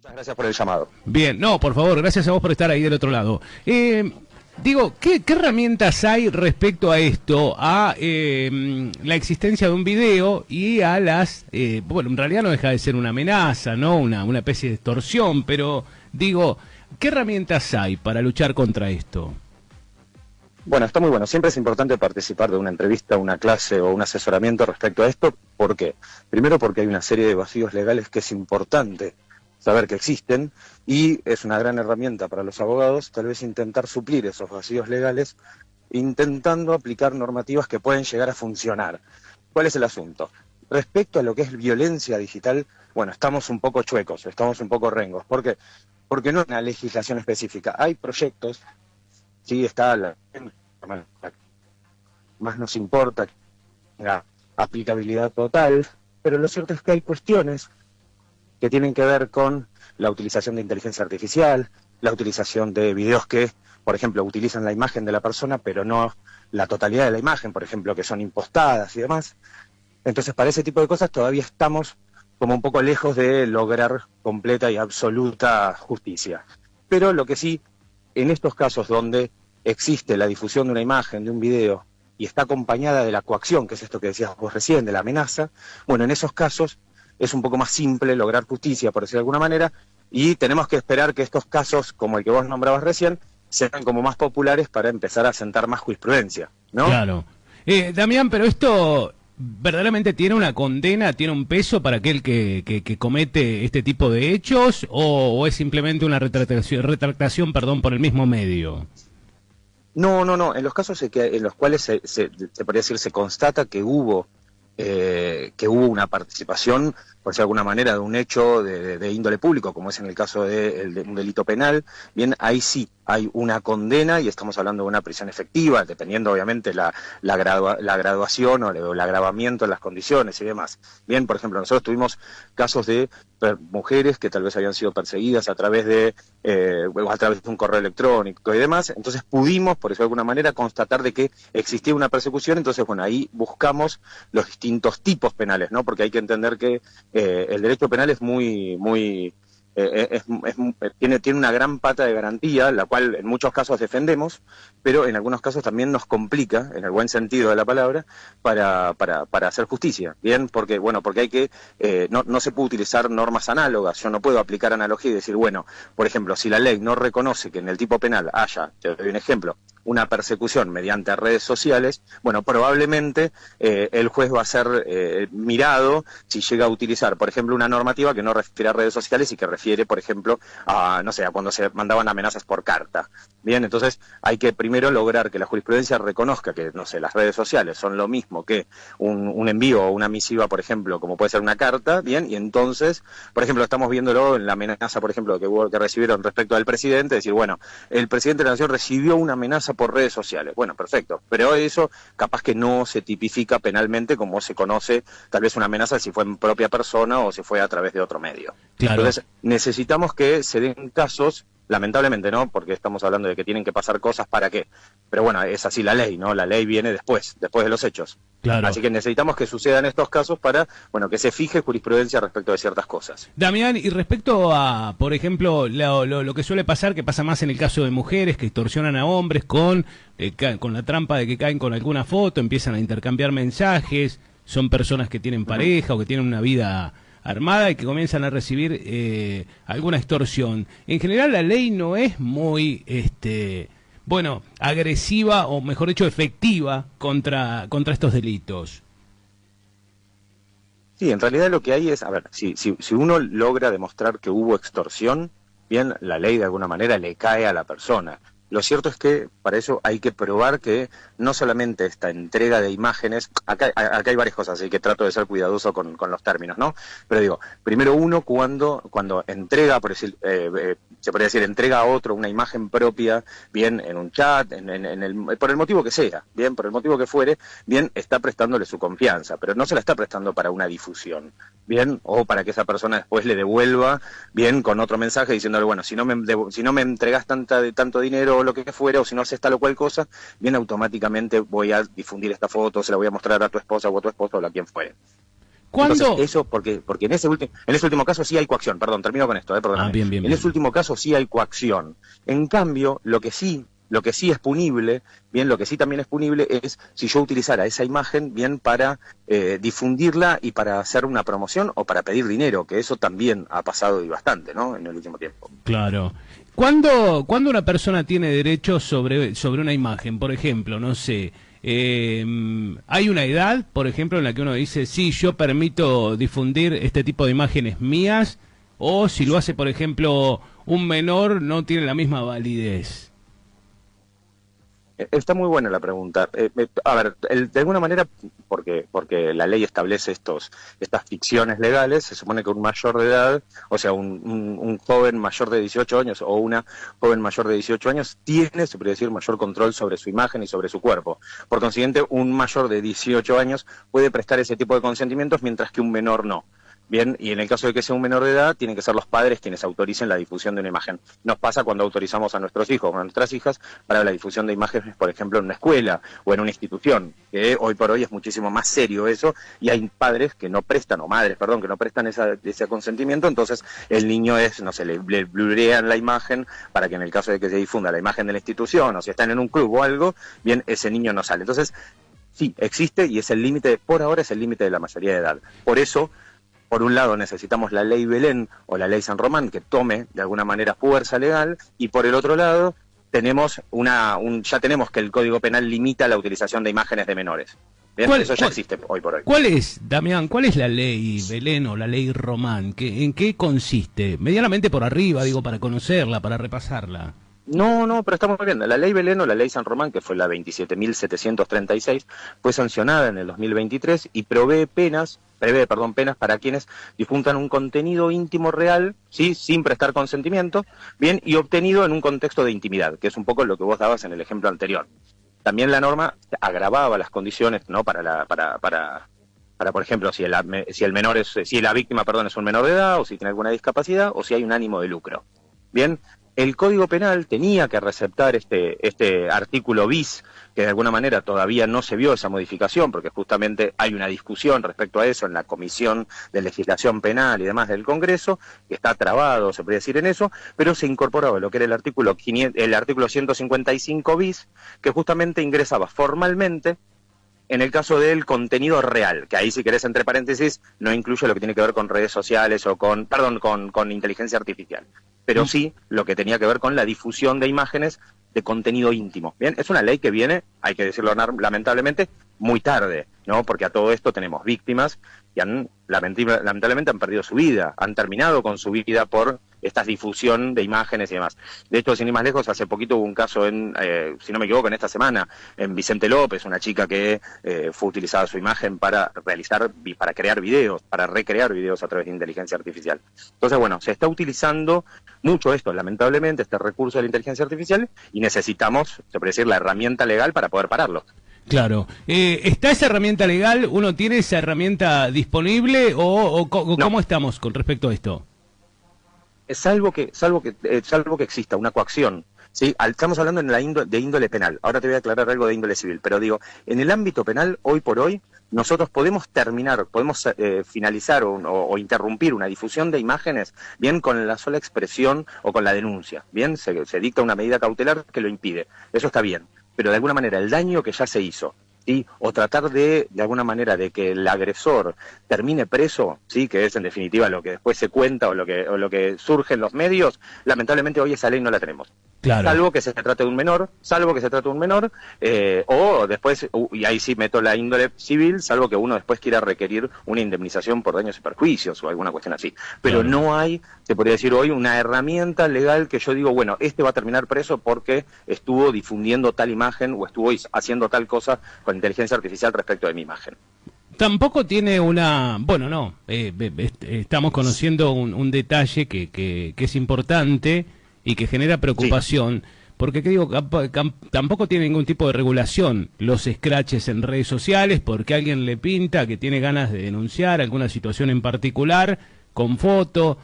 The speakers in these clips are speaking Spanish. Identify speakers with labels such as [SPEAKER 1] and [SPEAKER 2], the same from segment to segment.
[SPEAKER 1] Muchas gracias por el llamado.
[SPEAKER 2] Bien, no, por favor, gracias a vos por estar ahí del otro lado. Digo, ¿qué herramientas hay respecto a esto, a la existencia de un video y a las, bueno, en realidad no deja de ser una amenaza, ¿no? Una especie de extorsión, pero digo, ¿qué herramientas hay para luchar contra esto?
[SPEAKER 1] Bueno, está muy bueno. Siempre es importante participar de una entrevista, una clase o un asesoramiento respecto a esto. ¿Por qué? Primero porque hay una serie de vacíos legales que es importante saber que existen y es una gran herramienta para los abogados tal vez intentar suplir esos vacíos legales intentando aplicar normativas que pueden llegar a funcionar. ¿Cuál es el asunto? Respecto a lo que es violencia digital, bueno, estamos un poco chuecos, estamos un poco rengos. ¿Por qué? Porque no hay una legislación específica. Hay proyectos, sí está la más nos importa la aplicabilidad total, pero lo cierto es que hay cuestiones que tienen que ver con la utilización de inteligencia artificial, la utilización de videos que, por ejemplo, utilizan la imagen de la persona, pero no la totalidad de la imagen, por ejemplo, que son impostadas y demás. Entonces, para ese tipo de cosas todavía estamos como un poco lejos de lograr completa y absoluta justicia. Pero lo que sí, en estos casos donde existe la difusión de una imagen, de un video, y está acompañada de la coacción, que es esto que decías vos recién, de la amenaza, bueno, en esos casos es un poco más simple lograr justicia, por decirlo de alguna manera, y tenemos que esperar que estos casos, como el que vos nombrabas recién, sean como más populares para empezar a sentar más jurisprudencia, ¿no?
[SPEAKER 2] Claro. Damián, pero esto verdaderamente tiene una condena, tiene un peso para aquel que comete este tipo de hechos, o es simplemente una retractación, perdón, por el mismo medio.
[SPEAKER 1] No, no, no. En los casos en los cuales se podría decir se constata que hubo una participación, por decirlo de alguna manera, de un hecho de índole público, como es en el caso de un delito penal, bien, ahí sí hay una condena y estamos hablando de una prisión efectiva, dependiendo obviamente la graduación o el agravamiento en las condiciones y demás. Bien, por ejemplo, nosotros tuvimos casos de mujeres que tal vez habían sido perseguidas a través de un correo electrónico y demás, entonces pudimos, por eso de alguna manera, constatar de que existía una persecución, entonces bueno, ahí buscamos los distintos tipos penales, ¿no? Porque hay que entender que el derecho penal es tiene una gran pata de garantía, la cual en muchos casos defendemos, pero en algunos casos también nos complica, en el buen sentido de la palabra, para hacer justicia, ¿bien? Porque hay que, no se puede utilizar normas análogas, yo no puedo aplicar analogía y decir, bueno, por ejemplo, si la ley no reconoce que en el tipo penal haya, te doy un ejemplo, una persecución mediante redes sociales, bueno, probablemente el juez va a ser mirado si llega a utilizar, por ejemplo, una normativa que no refiere a redes sociales y que refiere, por ejemplo, a, no sé, a cuando se mandaban amenazas por carta. Bien, entonces hay que primero lograr que la jurisprudencia reconozca que, no sé, las redes sociales son lo mismo que un envío o una misiva, por ejemplo, como puede ser una carta, bien, y entonces, por ejemplo, estamos viéndolo en la amenaza, por ejemplo, que recibieron respecto al presidente, decir, bueno, el presidente de la Nación recibió una amenaza por redes sociales. Bueno, perfecto, pero eso capaz que no se tipifica penalmente como se conoce tal vez una amenaza si fue en propia persona o si fue a través de otro medio.
[SPEAKER 2] Claro.
[SPEAKER 1] Entonces, necesitamos que se den casos, lamentablemente no, porque estamos hablando de que tienen que pasar cosas para qué, pero bueno, es así la ley, ¿no? La ley viene después de los hechos.
[SPEAKER 2] Claro.
[SPEAKER 1] Así que necesitamos que sucedan estos casos para, bueno, que se fije jurisprudencia respecto de ciertas cosas.
[SPEAKER 2] Damián, y respecto a, por ejemplo, lo que suele pasar, que pasa más en el caso de mujeres que extorsionan a hombres con la trampa de que caen con alguna foto, empiezan a intercambiar mensajes, son personas que tienen pareja o que tienen una vida armada y que comienzan a recibir alguna extorsión. En general la ley no es muy agresiva o mejor dicho efectiva contra estos delitos.
[SPEAKER 1] Sí, en realidad lo que hay es, a ver, si uno logra demostrar que hubo extorsión, bien, la ley de alguna manera le cae a la persona. Lo cierto es que para eso hay que probar que no solamente esta entrega de imágenes, acá hay varias cosas, así que trato de ser cuidadoso con los términos, ¿no? Pero digo, primero uno cuando entrega, se podría decir, entrega a otro una imagen propia, bien, en un chat, por el motivo que sea, bien, por el motivo que fuere, bien, está prestándole su confianza, pero no se la está prestando para una difusión, bien, o para que esa persona después le devuelva, bien, con otro mensaje diciéndole, bueno, si no me entregas tanto dinero o lo que fuera, o si no haces tal o cual cosa, bien, automáticamente voy a difundir esta foto, se la voy a mostrar a tu esposa o a tu esposo o a quien fuere.
[SPEAKER 2] ¿Cuándo?
[SPEAKER 1] Entonces, eso, porque en ese último caso sí hay coacción, perdón, termino con esto, perdóname.
[SPEAKER 2] Bien, bien,
[SPEAKER 1] En
[SPEAKER 2] bien.
[SPEAKER 1] ese último caso sí hay coacción. En cambio, lo que sí es punible, bien, lo que sí también es punible es si yo utilizara esa imagen, bien, para difundirla y para hacer una promoción o para pedir dinero, que eso también ha pasado y bastante, ¿no?, en el último tiempo.
[SPEAKER 2] Claro. ¿Cuándo una persona tiene derecho sobre una imagen? Por ejemplo, no sé, hay una edad, por ejemplo, en la que uno dice, sí, yo permito difundir este tipo de imágenes mías, o si lo hace, por ejemplo, un menor, no tiene la misma validez.
[SPEAKER 1] Está muy buena la pregunta. A ver, de alguna manera, porque la ley establece estas ficciones legales, se supone que un mayor de edad, o sea, un joven mayor de 18 años o una joven mayor de 18 años tiene, se podría decir, mayor control sobre su imagen y sobre su cuerpo. Por consiguiente, un mayor de 18 años puede prestar ese tipo de consentimientos, mientras que un menor no. Bien, y en el caso de que sea un menor de edad, tienen que ser los padres quienes autoricen la difusión de una imagen. Nos pasa cuando autorizamos a nuestros hijos o a nuestras hijas para la difusión de imágenes, por ejemplo, en una escuela o en una institución, que hoy por hoy es muchísimo más serio eso, y hay padres que no prestan, o madres, perdón, que no prestan ese consentimiento, entonces el niño no sé, le blurean la imagen para que en el caso de que se difunda la imagen de la institución, o si están en un club o algo, bien, ese niño no sale. Entonces, sí, existe y es el límite, por ahora es el límite de la mayoría de edad. Por eso, por un lado necesitamos la ley Belén o la ley San Román que tome de alguna manera fuerza legal, y por el otro lado tenemos ya tenemos que el Código Penal limita la utilización de imágenes de menores. Bien, eso ya existe hoy por hoy.
[SPEAKER 2] ¿Cuál es, Damián, cuál es la ley Belén o la ley Román? ¿En qué consiste? Medianamente por arriba, digo, para conocerla, para repasarla.
[SPEAKER 1] No, pero está muy bien. La ley Belén o la ley San Román, que fue la 27.736, fue sancionada en el 2023 y prevé penas para quienes difundan un contenido íntimo real, sí, sin prestar consentimiento, bien, y obtenido en un contexto de intimidad, que es un poco lo que vos dabas en el ejemplo anterior. También la norma agravaba las condiciones, ¿no?, para por ejemplo, si la víctima, perdón, es un menor de edad, o si tiene alguna discapacidad, o si hay un ánimo de lucro. Bien, el Código Penal tenía que receptar este artículo bis, que de alguna manera todavía no se vio esa modificación, porque justamente hay una discusión respecto a eso en la Comisión de Legislación Penal y demás del Congreso, que está trabado, se puede decir, en eso, pero se incorporaba lo que era el artículo 155 bis, que justamente ingresaba formalmente en el caso del contenido real, que ahí, si querés, entre paréntesis, no incluye lo que tiene que ver con redes sociales o con inteligencia artificial, pero sí lo que tenía que ver con la difusión de imágenes de contenido íntimo. Bien, es una ley que viene, hay que decirlo lamentablemente, muy tarde, ¿no? Porque a todo esto tenemos víctimas que lamentablemente han perdido su vida, han terminado con su vida por esta difusión de imágenes y demás. De hecho, sin ir más lejos, hace poquito hubo un caso si no me equivoco, en esta semana, en Vicente López, una chica que fue utilizada su imagen para crear videos, para recrear videos a través de inteligencia artificial. Entonces, bueno, se está utilizando mucho esto, lamentablemente, este recurso de la inteligencia artificial, y necesitamos, se puede decir, la herramienta legal para poder pararlo.
[SPEAKER 2] Claro. ¿Está esa herramienta legal? ¿Uno tiene esa herramienta disponible o
[SPEAKER 1] No.
[SPEAKER 2] cómo estamos con respecto a esto?
[SPEAKER 1] Salvo que exista una coacción, ¿sí? Estamos hablando de índole penal. Ahora te voy a aclarar algo de índole civil, pero digo, en el ámbito penal, hoy por hoy, nosotros podemos finalizar o interrumpir una difusión de imágenes, bien, con la sola expresión o con la denuncia. Bien, se dicta una medida cautelar que lo impide. Eso está bien. Pero de alguna manera el daño que ya se hizo, ¿sí?, o tratar de alguna manera de que el agresor termine preso, sí, que es en definitiva lo que después se cuenta o lo que surge en los medios, lamentablemente hoy esa ley no la tenemos.
[SPEAKER 2] Claro.
[SPEAKER 1] Salvo que se trate de un menor, o después, y ahí sí meto la índole civil, salvo que uno después quiera requerir una indemnización por daños y perjuicios o alguna cuestión así. Pero
[SPEAKER 2] Claro.
[SPEAKER 1] no hay, se podría decir hoy, una herramienta legal que yo digo, bueno, este va a terminar preso porque estuvo difundiendo tal imagen o estuvo haciendo tal cosa con inteligencia artificial respecto de mi imagen.
[SPEAKER 2] Tampoco tiene una... Bueno, no. Estamos conociendo un detalle que es importante y que genera preocupación. Sí. Porque, ¿qué digo? Tampoco tiene ningún tipo de regulación los scratches en redes sociales, porque alguien le pinta que tiene ganas de denunciar alguna situación en particular con foto,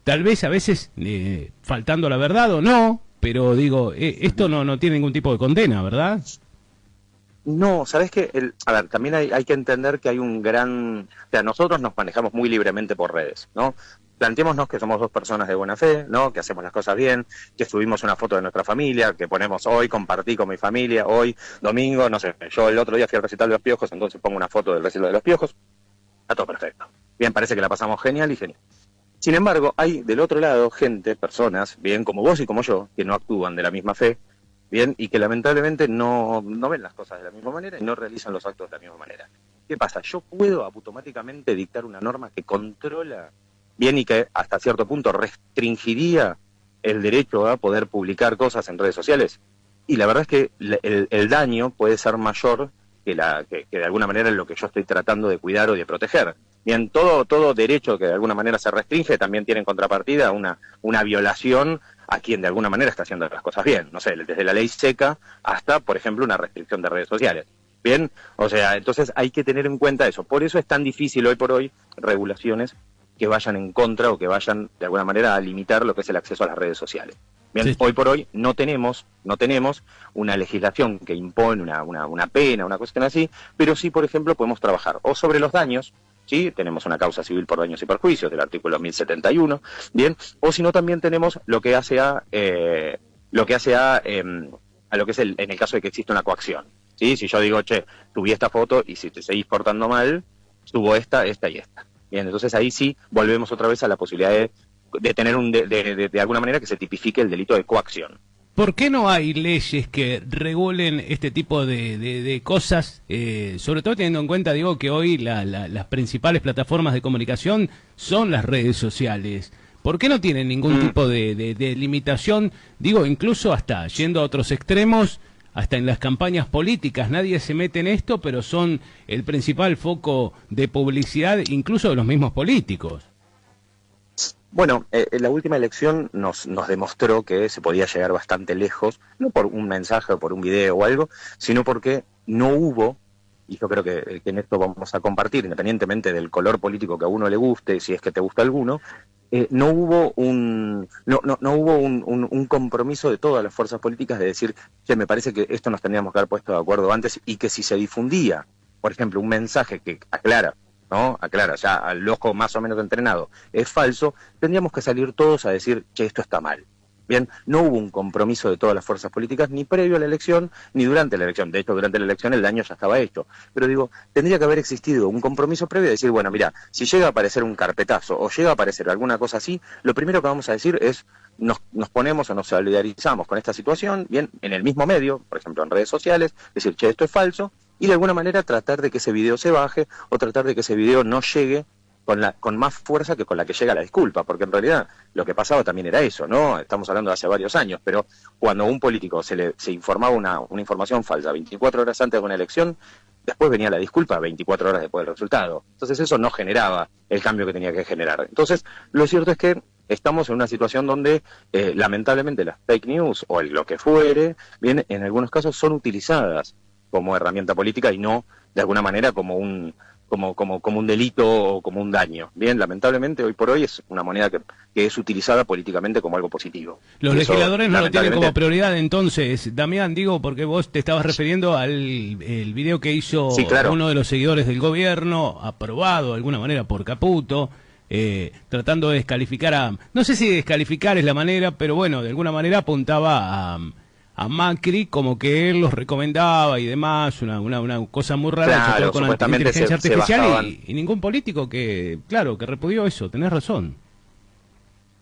[SPEAKER 2] tal vez a veces faltando a la verdad o no, pero digo, esto no tiene ningún tipo de condena, ¿verdad?
[SPEAKER 1] No, ¿sabes qué? A ver, también hay que entender que hay un gran... O sea, nosotros nos manejamos muy libremente por redes, ¿no? Planteémonos que somos dos personas de buena fe, ¿no? Que hacemos las cosas bien, que subimos una foto de nuestra familia, que ponemos hoy, compartí con mi familia, hoy, domingo, no sé, yo el otro día fui al recital de Los Piojos, entonces pongo una foto del recital de Los Piojos, está todo perfecto. Bien, parece que la pasamos genial y genial. Sin embargo, hay del otro lado gente, personas, bien como vos y como yo, que no actúan de la misma fe, bien, y que lamentablemente no ven las cosas de la misma manera y no realizan los actos de la misma manera. ¿Qué pasa? Yo puedo automáticamente dictar una norma que controla bien y que hasta cierto punto restringiría el derecho a poder publicar cosas en redes sociales. Y la verdad es que el daño puede ser mayor que de alguna manera es lo que yo estoy tratando de cuidar o de proteger. Bien, todo derecho que de alguna manera se restringe también tiene en contrapartida una violación a quien de alguna manera está haciendo las cosas bien. No sé, desde la ley seca hasta, por ejemplo, una restricción de redes sociales. Bien, o sea, entonces hay que tener en cuenta eso. Por eso es tan difícil hoy por hoy regulaciones que vayan en contra o que vayan de alguna manera a limitar lo que es el acceso a las redes sociales. Bien,
[SPEAKER 2] Sí.
[SPEAKER 1] hoy por hoy no tenemos una legislación que impone una pena, una cuestión así, pero sí, por ejemplo, podemos trabajar o sobre los daños, ¿sí? Tenemos una causa civil por daños y perjuicios del artículo 1071, bien, o si no también tenemos lo que hace a lo que es en el caso de que exista una coacción, ¿sí? Si yo digo, che, subí esta foto y si te seguís portando mal, subo esta y esta. Bien, entonces ahí sí volvemos otra vez a la posibilidad de tener de alguna manera que se tipifique el delito de coacción.
[SPEAKER 2] ¿Por qué no hay leyes que regulen este tipo de cosas? Sobre todo teniendo en cuenta, digo, que hoy las principales plataformas de comunicación son las redes sociales. ¿Por qué no tienen ningún tipo de limitación? Digo, incluso hasta yendo a otros extremos, hasta en las campañas políticas. Nadie se mete en esto, pero son el principal foco de publicidad, incluso de los mismos políticos.
[SPEAKER 1] Bueno, la última elección nos demostró que se podía llegar bastante lejos, no por un mensaje o por un video o algo, sino porque no hubo, y yo creo que en esto vamos a compartir, independientemente del color político que a uno le guste, si es que te gusta alguno, no hubo no hubo un compromiso de todas las fuerzas políticas de decir, che, me parece que esto nos tendríamos que haber puesto de acuerdo antes, y que si se difundía, por ejemplo, un mensaje que aclara, ¿no? Aclara, ya al ojo más o menos entrenado, es falso, tendríamos que salir todos a decir, che, esto está mal. Bien, no hubo un compromiso de todas las fuerzas políticas, ni previo a la elección, ni durante la elección. De hecho, durante la elección el daño ya estaba hecho. Pero digo, tendría que haber existido un compromiso previo de decir, bueno, mira, si llega a aparecer un carpetazo o llega a aparecer alguna cosa así, lo primero que vamos a decir es, nos ponemos o nos solidarizamos con esta situación, bien, en el mismo medio, por ejemplo en redes sociales, decir, che, esto es falso, y de alguna manera tratar de que ese video se baje o tratar de que ese video no llegue con más fuerza que con la que llega la disculpa, porque en realidad lo que pasaba también era eso, ¿no? Estamos hablando de hace varios años, pero cuando a un político se informaba una información falsa 24 horas antes de una elección, después venía la disculpa 24 horas después del resultado. Entonces eso no generaba el cambio que tenía que generar. Entonces, lo cierto es que estamos en una situación donde lamentablemente las fake news o lo que fuere, bien, en algunos casos son utilizadas como herramienta política y no de alguna manera como un delito o como un daño. Bien, lamentablemente hoy por hoy es una moneda que es utilizada políticamente como algo positivo.
[SPEAKER 2] Los
[SPEAKER 1] Eso,
[SPEAKER 2] legisladores no lo tienen como prioridad entonces, Damián, digo, porque vos te estabas refiriendo al el video que hizo
[SPEAKER 1] sí, claro,
[SPEAKER 2] uno de los seguidores del gobierno, aprobado de alguna manera por Caputo, tratando de descalificar no sé si descalificar es la manera, pero bueno, de alguna manera apuntaba a Macri como que él los recomendaba y demás, una cosa muy rara,
[SPEAKER 1] claro,
[SPEAKER 2] sobre todo con la
[SPEAKER 1] supuestamente
[SPEAKER 2] inteligencia
[SPEAKER 1] se
[SPEAKER 2] artificial
[SPEAKER 1] bajaban.
[SPEAKER 2] y ningún político que repudió eso, tenés razón.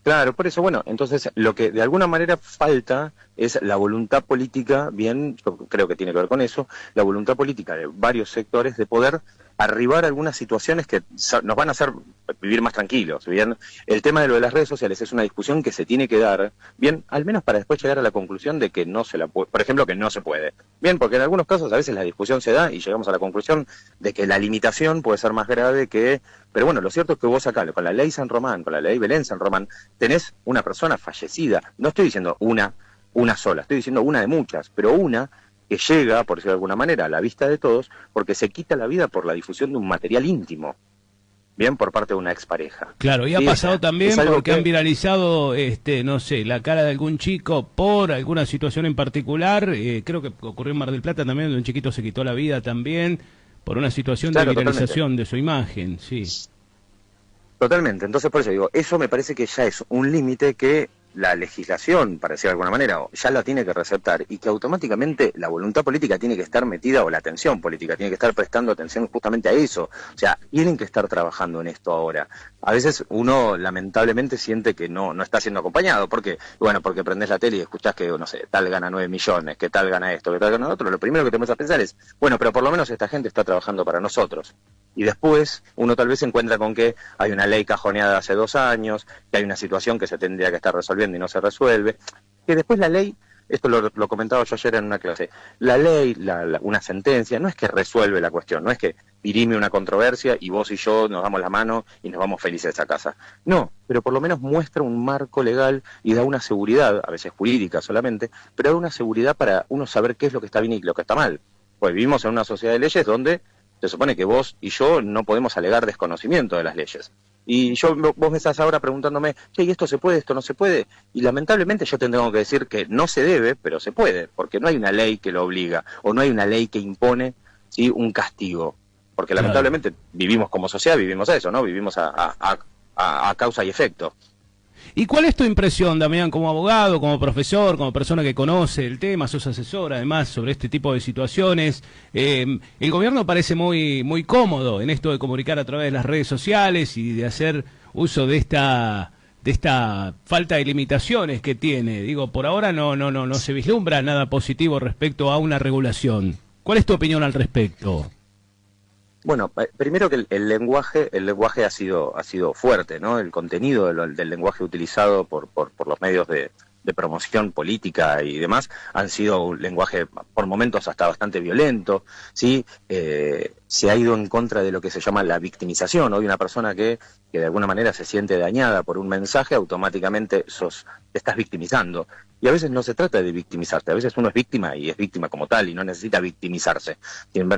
[SPEAKER 1] Claro, por eso, bueno, entonces lo que de alguna manera falta es la voluntad política, bien, yo creo que tiene que ver con eso, la voluntad política de varios sectores de poder arribar a algunas situaciones que nos van a hacer vivir más tranquilos, bien. El tema de lo de las redes sociales es una discusión que se tiene que dar, bien, al menos para después llegar a la conclusión de que no se la puede, por ejemplo, que no se puede. Bien, porque en algunos casos a veces la discusión se da y llegamos a la conclusión de que la limitación puede ser más grave que... Pero bueno, lo cierto es que vos acá, con la ley San Román, con la ley Belén San Román, tenés una persona fallecida. No estoy diciendo una sola, estoy diciendo una de muchas, pero una que llega, por decirlo de alguna manera, a la vista de todos, porque se quita la vida por la difusión de un material íntimo. bien, por parte de una expareja.
[SPEAKER 2] Claro, y ha
[SPEAKER 1] Sí,
[SPEAKER 2] pasado también porque han viralizado, no sé, la cara de algún chico por alguna situación en particular. Creo que ocurrió en Mar del Plata también, donde un chiquito se quitó la vida también por una situación de viralización de su imagen, sí.
[SPEAKER 1] Totalmente, entonces por eso digo, eso me parece que ya es un límite que la legislación, para decir de alguna manera, ya la tiene que receptar y que automáticamente la voluntad política tiene que estar metida, o la atención política tiene que estar prestando atención justamente a eso. O sea, tienen que estar trabajando en esto ahora. A veces uno lamentablemente siente que no está siendo acompañado. ¿Por qué? Bueno, porque prendés la tele y escuchás que, no sé, tal gana 9 millones, que tal gana esto, que tal gana otro. Lo primero que te vas a pensar es, bueno, pero por lo menos esta gente está trabajando para nosotros. Y después uno tal vez se encuentra con que hay una ley cajoneada hace 2 años, que hay una situación que se tendría que estar resolviendo y no se resuelve, que después la ley, esto lo comentaba yo ayer en una clase, la ley, una sentencia, no es que resuelve la cuestión, no es que dirime una controversia y vos y yo nos damos la mano y nos vamos felices a casa. No, pero por lo menos muestra un marco legal y da una seguridad, a veces jurídica solamente, pero da una seguridad para uno saber qué es lo que está bien y lo que está mal. Pues vivimos en una sociedad de leyes donde se supone que vos y yo no podemos alegar desconocimiento de las leyes. Y vos me estás ahora preguntándome, che, ¿y esto se puede, esto no se puede? Y lamentablemente yo te tengo que decir que no se debe, pero se puede, porque no hay una ley que lo obliga, o no hay una ley que impone, ¿sí?, un castigo. Porque lamentablemente vivimos como sociedad, vivimos eso, ¿no? Vivimos a causa y efecto.
[SPEAKER 2] ¿Y cuál es tu impresión, Damián, como abogado, como profesor, como persona que conoce el tema, sos asesor además sobre este tipo de situaciones? El gobierno parece muy cómodo en esto de comunicar a través de las redes sociales y de hacer uso de esta falta de limitaciones que tiene. Digo, por ahora no se vislumbra nada positivo respecto a una regulación. ¿Cuál es tu opinión al respecto?
[SPEAKER 1] Bueno, primero que el lenguaje ha sido fuerte, ¿no? El contenido del lenguaje utilizado por los medios de promoción política y demás han sido un lenguaje por momentos hasta bastante violento, ¿sí? Se ha ido en contra de lo que se llama la victimización. Hoy una persona que de alguna manera se siente dañada por un mensaje, automáticamente te estás victimizando. Y a veces no se trata de victimizarte, a veces uno es víctima y es víctima como tal y no necesita victimizarse.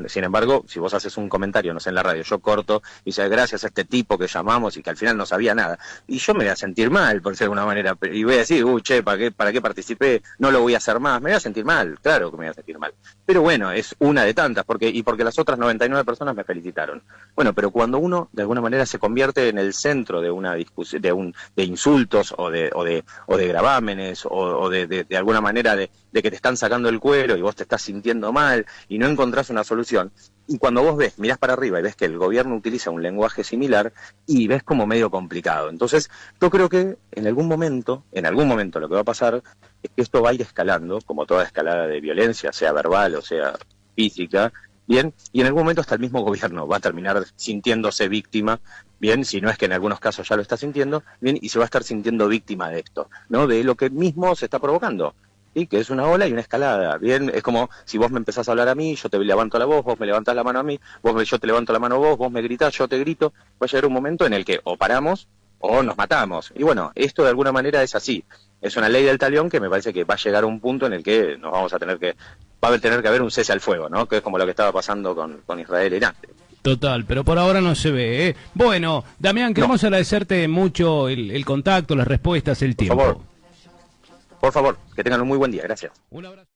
[SPEAKER 1] Sin embargo, si vos haces un comentario, no sé, en la radio, yo corto y dice gracias a este tipo que llamamos y que al final no sabía nada, y yo me voy a sentir mal, por decir de alguna manera, y voy a decir, che, ¿para qué participé? No lo voy a hacer más, me voy a sentir mal, claro que me voy a sentir mal. Pero bueno, es una de tantas, porque las otras 99 personas me felicitaron. Bueno, pero cuando uno de alguna manera se convierte en el centro de una discusión, de insultos o de gravámenes o de alguna manera de que te están sacando el cuero y vos te estás sintiendo mal y no encontrás una solución, y cuando vos mirás para arriba y ves que el gobierno utiliza un lenguaje similar y ves como medio complicado. Entonces, yo creo que en algún momento lo que va a pasar es que esto va a ir escalando, como toda escalada de violencia, sea verbal o sea física, bien, y en algún momento hasta el mismo gobierno va a terminar sintiéndose víctima, bien, si no es que en algunos casos ya lo está sintiendo, bien, y se va a estar sintiendo víctima de esto, ¿no? De lo que mismo se está provocando. Sí, que es una ola y una escalada, bien, es como si vos me empezás a hablar a mí, yo te levanto la voz, vos me levantás la mano a mí, yo te levanto la mano a vos me gritás, yo te grito, va a llegar un momento en el que o paramos o nos matamos. Y bueno, esto de alguna manera es así, es una ley del talión que me parece que va a llegar a un punto en el que va a tener que haber un cese al fuego, ¿no? Que es como lo que estaba pasando con Israel e Irán.
[SPEAKER 2] Total, pero por ahora no se ve, ¿eh? Bueno, Damián, queremos agradecerte mucho el contacto, las respuestas, el tiempo.
[SPEAKER 1] Por favor, que tengan un muy buen día. Gracias.
[SPEAKER 2] Un abrazo.